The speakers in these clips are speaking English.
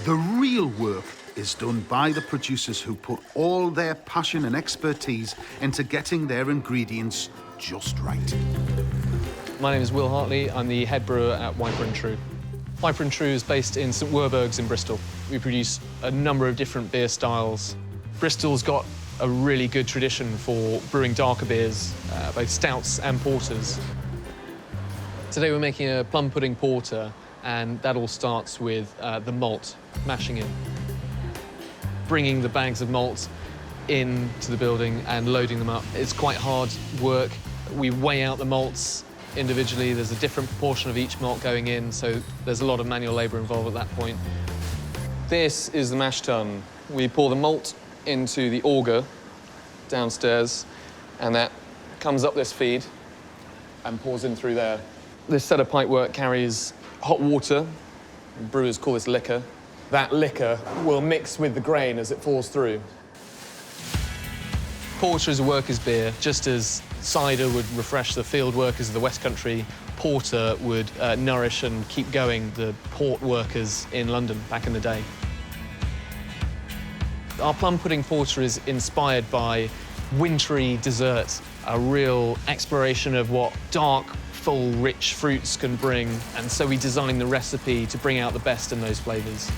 The real work is done by the producers who put all their passion and expertise into getting their ingredients just right. My name is Will Hartley. I'm the head brewer at Wiper & True. Wiper & True is based in St Werburgh's in Bristol. We produce a number of different beer styles. Bristol's got a really good tradition for brewing darker beers, both stouts and porters. Today we're making a plum pudding porter, and that all starts with the malt, mashing it. Bringing the bags of malt into the building and loading them up. It's quite hard work. We weigh out the malts individually. There's a different proportion of each malt going in, so there's a lot of manual labour involved at that point. This is the mash tun. We pour the malt into the auger downstairs, and that comes up this feed and pours in through there. This set of pipework carries hot water. Brewers call this liquor. That liquor will mix with the grain as it falls through. Porter is a workers' beer, just as cider would refresh the field workers of the West Country. Porter would nourish and keep going the port workers in London back in the day. Our plum pudding porter is inspired by wintry dessert, a real exploration of what dark, full, rich fruits can bring, and so we designed the recipe to bring out the best in those flavours.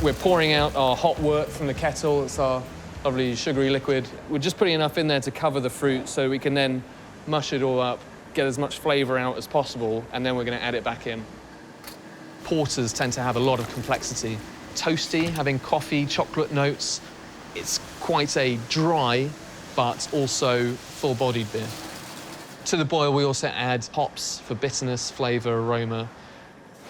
We're pouring out our hot wort from the kettle. It's our lovely sugary liquid. We're just putting enough in there to cover the fruit so we can then mush it all up, get as much flavour out as possible, and then we're going to add it back in. Porters tend to have a lot of complexity. Toasty, having coffee, chocolate notes. It's quite a dry, but also full-bodied beer. To the boil, we also add hops for bitterness, flavour, aroma.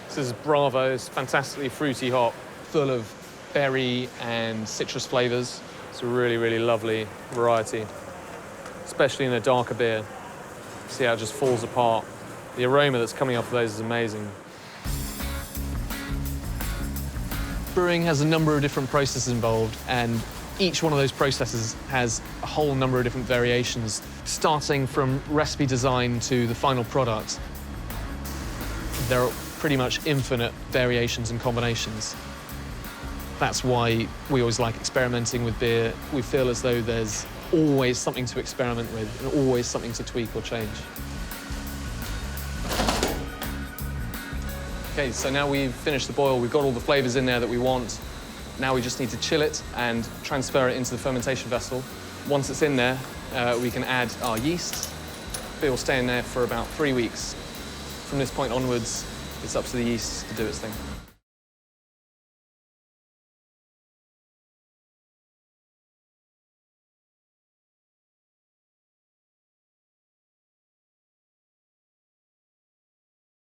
This is Bravo, it's fantastically fruity hop, full of berry and citrus flavours. It's a really, really lovely variety, especially in a darker beer. See how it just falls apart. The aroma that's coming off of those is amazing. Brewing has a number of different processes involved, and each one of those processes has a whole number of different variations, starting from recipe design to the final product. There are pretty much infinite variations and combinations. That's why we always like experimenting with beer. We feel as though there's always something to experiment with and always something to tweak or change. Okay, so now we've finished the boil, we've got all the flavours in there that we want. Now we just need to chill it and transfer it into the fermentation vessel. Once it's in there, we can add our yeast. Beer will stay in there for about 3 weeks. From this point onwards, it's up to the yeast to do its thing.